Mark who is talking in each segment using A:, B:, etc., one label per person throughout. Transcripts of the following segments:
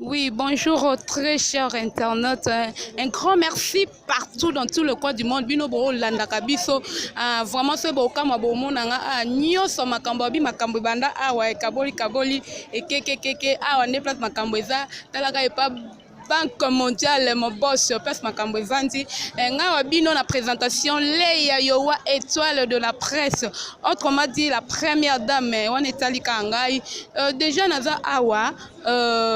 A: Oui, bonjour aux très chers internautes. Un grand merci partout dans tout le coin du monde. Bino bo landa kabiso. Vraiment c'est beau comme bo monanga nyo so makambo bi makambo banda awa kaboli et keke awa ne place makambo eza talaka e pas Banque mondiale, mon boss, passe ma cambouvanti. Nga bino na présentation, Leia Yowa, étoile de la presse. Autrement dit, la première dame, on est allé kangai. Déjà, naza awa,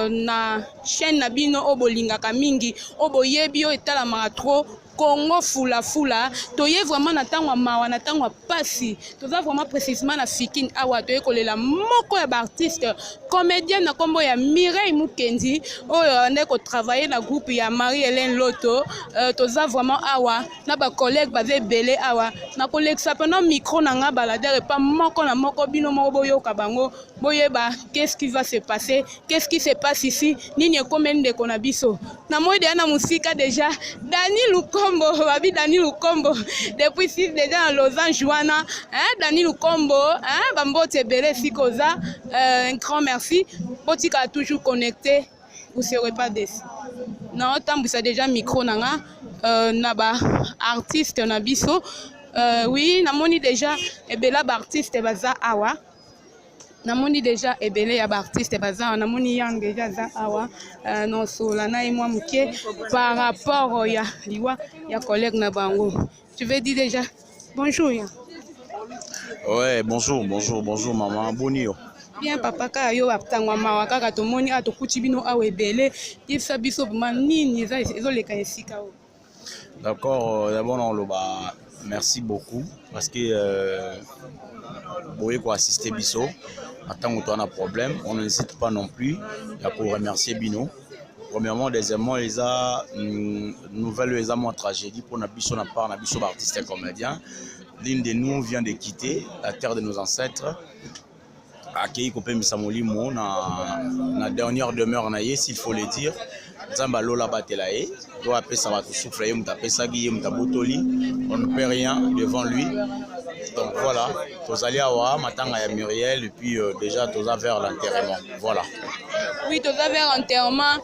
A: na chaîne na bino obolinga kamingi, oboyebio etala maratro. Congo fula toye vraiment natangwa mawa natangwa pasi toza vraiment précisément na fikin awa toye kolela moko ya artiste comédienne na kombo ya Mireille Mukendi oyo ndeko travailler na groupe ya Marie-Hélène Loto toza vraiment awa na ba collègue baze belé awa na koleksa pendant micro na nga baladere pas moko na moko bino moko boyoka bango boyeba qu'est-ce qui va se passer, qu'est-ce qui se passe ici nini ekomeni ndeko na biso na moide na musika déjà Dani Lukombo babi Dani Lukombo depuis 6 déjà en Lausanne Joana Dani Lukombo bambote belé sikoza un grand merci botika toujours connecté vous serez pas déçus na otambisa déjà micro nanga na ba artiste na biso oui namoni déjà ebela ba artiste baza awa namoni déjà ebele ya ba artiste baza namoni yang déjà za awa non sola na moi muke par rapport ya liwa ya collègue na bango tu veux dire déjà bonjour ya
B: ouais bonjour maman bonio
A: bien papa ka yo aptangwa mawa kaka tomoni atokuti bino awa ebele yebisa biso manini ezoleka esika o.
B: D'accord, d'abord on le bah merci beaucoup parce que boye ko assister biso attends que tu as un problème on n'hésite pas non plus pour remercier Bino. Premièrement, deuxièmement, les nouvelles les moins tragédie pour na biso na part na biso artiste et comédien. L'une de nous vient de quitter la terre de nos ancêtres. Akei Kopé Misamolimo na dernière demeure na ye s'il faut le dire. Nzamba lola batela ye doit appeler ça va tout souffler m'taper ça guier m'tabotoli on ne peut rien devant lui. Donc voilà, tous allés à matanga ya Muriel et puis déjà tous vers l'enterrement. Voilà.
A: Oui, tous vers l'enterrement.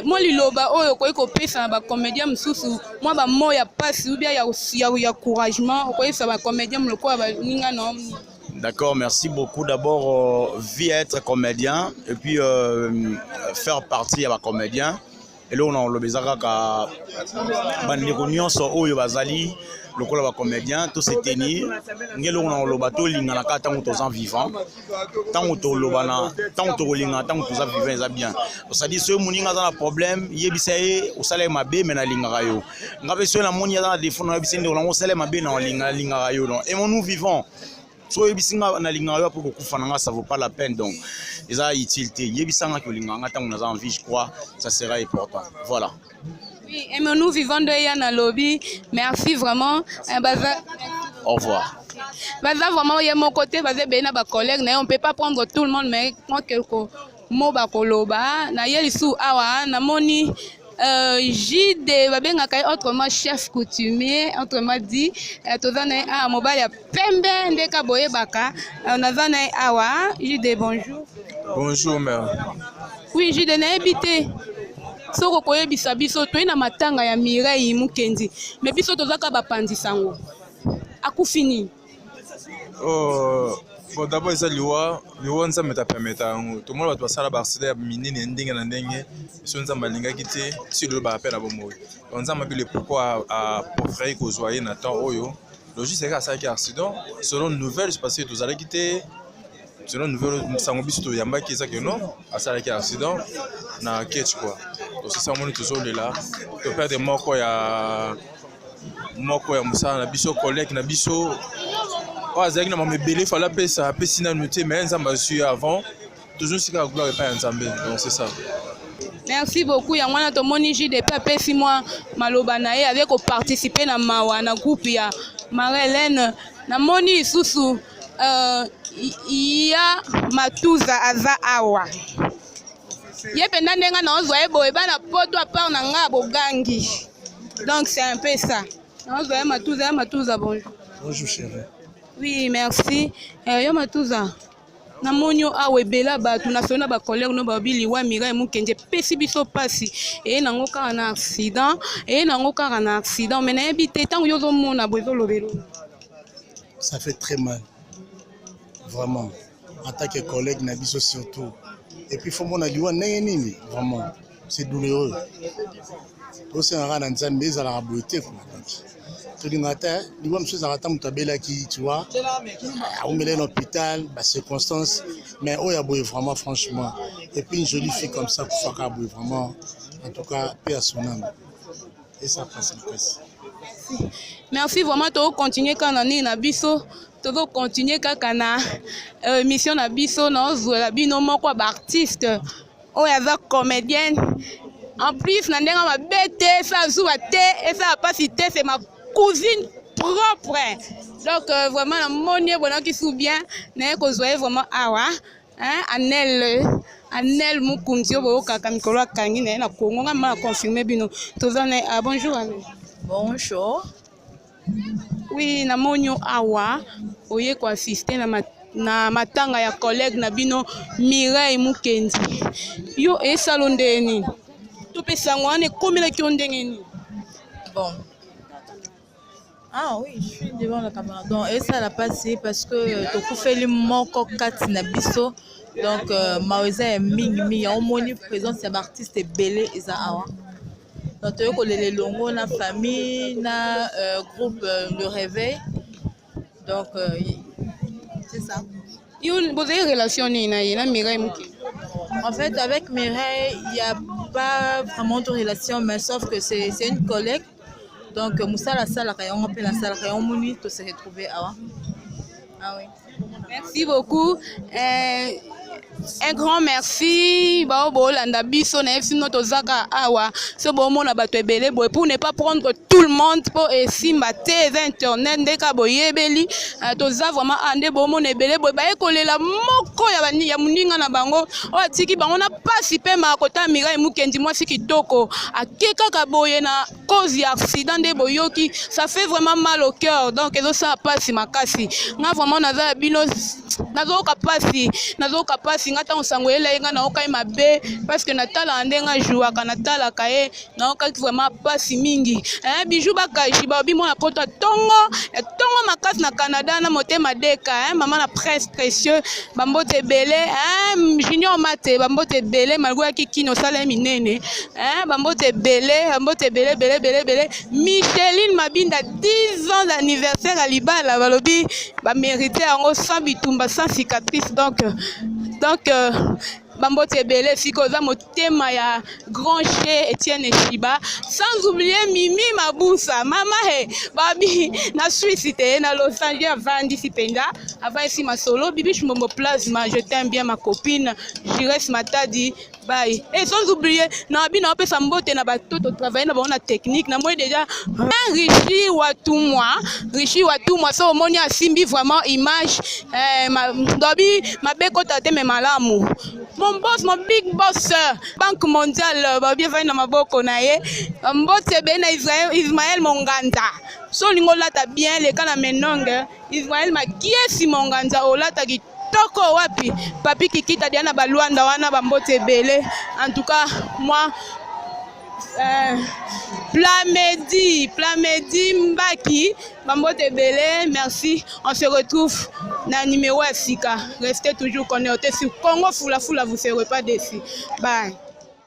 A: Moi liloba oyo koyi kopesa ba comédien msusu moi ba moya passe ou bien ya encouragement koyi ça ba comédien mloko ba ninga no.
B: D'accord, merci beaucoup. D'abord, vie être comédien et puis faire partie à ma comédien. Et là, on a le besoin de réunion sur Oyo Bazali, le col de comédien, tout se tenir. On a le bateau, on a tant que tous en vivant, tant que le bana, tant que le tant que tous en vivant, c'est bien. C'est-à-dire, ce qui a un problème, il y a au salaire ma bé, mais na lingarayo. On a besoin de la monnaie dans la défense, on a besoin de la salaire ma bé, na lingarayo. Et nous vivons. So yebisanga na linganga pour kufana ça vaut pas la peine donc ils a utilité yebisanga que linganga tant on a envie je crois ça sera important voilà.
A: Oui et nous vivons de yana lobby merci vraiment
B: au revoir.
A: Baza vraiment y a mon côté baza bena ba collègue na on peut pas prendre tout le monde mais moi quelques mots ba koloba na yeli sou awa na moni JD babengaka autrement chef coutumier autrement dit tozana a mobile ya pembe ndeka boyebaka nazana awa JD bonjour.
C: Bonjour mère.
A: Oui JD na ebité soko koyebisa biso to na matanga ya Mireille Mukendi mais biso tozaka bapandisango akufini.
C: Bon d'abord ça liwa nza meta permettre tout le monde va passer la barcade ya minene ndenge na ndenge so nza malinga kité si le ba appel à bomoy on nza mabile pourquoi à pauvre ko zoyer na temps oyo logique c'est que ça qui accident selon nouvelle c'est passé tous allez quitter selon nouvelle sango biso yamba ki ça que non à ça qui accident na ketch quoi donc c'est ça mon toujours là to perdre moko ya musala na biso collègue na biso. Azaki na mabele fala pesa pesina noté mais nzamba su avant toujours sika gloire pas nzambe donc c'est ça.
A: Merci beaucoup ya mwana to moni JD papa si moi maloba na ye avec participer na mawa na groupe ya Marie-Hélène na moni susu ya matuza aza awa ye penda ndenga na ozwa eboye bana poto a part na nga bogangi donc c'est un peu ça na ozwa matuza bonjour.
C: Bonjour chérie.
A: Oui, merci. Yo Matuza. na monyo awe bela batu na sona ba collègue no ba bili wa Mireille Mukendi pesi biso pasi e nango kaka na accident mais na ebité tant yo zo mona bozo lobelo.
D: Ça fait très mal, vraiment, en tant que collègue na biso surtout. Et puis faut mon aliwa nini vraiment, c'est douloureux. Aussi on a nzambe za la beauté quoi. Tout le matin, nous sommes tous à la qui, tu vois, on est à l'hôpital, circonstances, mais il y a vraiment, franchement. Et puis une jolie fille comme ça, vraiment, en tout cas, paix à son âme. Et ça passe le presse.
A: Merci vraiment, tu continuer quand on est à Bisso, tu continuer quand on a mission à Bisso, on a bino quoi artiste, on est comédienne. En plus, on a bête, ça joue à thé, et ça n'a pas cité, c'est ma cousine propre. Donc vraiment la monnaie voilà qui sou bien n'est que vous vraiment awa hein Anel Mukundio bo kaka mikolo kangi na Congo ngama confirmer bino tozana bonjour Anel.
E: Bonjour.
A: Oui na monyo awa oye ko assister na matanga ya collègue na bino Mireille Mukendi. Yo e salondeni. To pesa ngwane komela ki ondengeni.
E: Bon. Ah oui, je suis devant la caméra. Donc, et ça l'a passé parce que tu fais le moko katina biso. Donc, Maoza est mingi, on moni présence c'est artiste belé et ça awa. Donc, tu as les longo na famille na groupe Le Réveil. Donc, c'est ça.
A: Vous avez relationné na Mireille Mukendi.
E: En fait, avec Mireille, il n'y a pas vraiment de relation, mais sauf que c'est une collègue. Donc, Moussa la salle, on appelle la salle, on muni, tout s'est retrouvé avant. Ah oui.
A: Merci beaucoup. Un grand merci. Landa biso na FC notre zaka awa. Ce bon mot na bato ebele boy pour ne pas prendre tout le monde pour simba TV internet ndeka boyebeli. Toza vraiment ande bon mot ebele boy ba ekolela moko ya muninga na bango. O atiki bango na pasi pe makota Mireille Mukendi moi si kitoko. Akeka ka boye na cause ya accident de boyoki, ça fait vraiment mal au cœur. Donc ezo ça pasi makasi. Nga vraiment naza bino nazo ka pasi ngata onsangoela yenga na okai mabe parce que natala ndenga joua kana tala kae na okai vraiment pasi mingi bijou bakashi ba bimo na poto tongo makasi na Canada na motema deka maman na presse précieux bambote belé junior mate bambote belé malgré kikino sala minene bambote belé Micheline Mabinda 10 ans d'anniversaire à Libala balobi ba mérité en sans bitumba sans cicatrice donc Bambote Belé, Fikoza Motema ya Grand Chez Etienne Chiba, sans oublier Mimi Maboussa, Mama he, Babi, na Suisse, na Los Angeles, avant d'ici Penda, avant ici ma solo, Bibi Chmomo Plasma, je t'aime bien ma copine, Jires Matadi, bye. Et sans oublier, na Abi na Ope Sambote na bateau, travailler na bonne technique, na moi déjà, Richi Watumwa, ça au moins a Simbi vraiment image, Dobi, ma beko tate me malamu. Mon boss, mon big boss, Banque mondiale, bien fait dans ma boko nae, mbote ben Ismaël Monganda. So lingo lata bien les kana menonga, Ismaël ma kiesi Monganda o lata ki toko wapi, papi kikita diana baluanda wana bambote belé. En tout cas, moi Plamedi Mbaki, Bambote Belé, merci. On se retrouve dans le numéro Sika. Restez toujours connectés sur Congo Foula, vous ne serez pas déçus. Bye.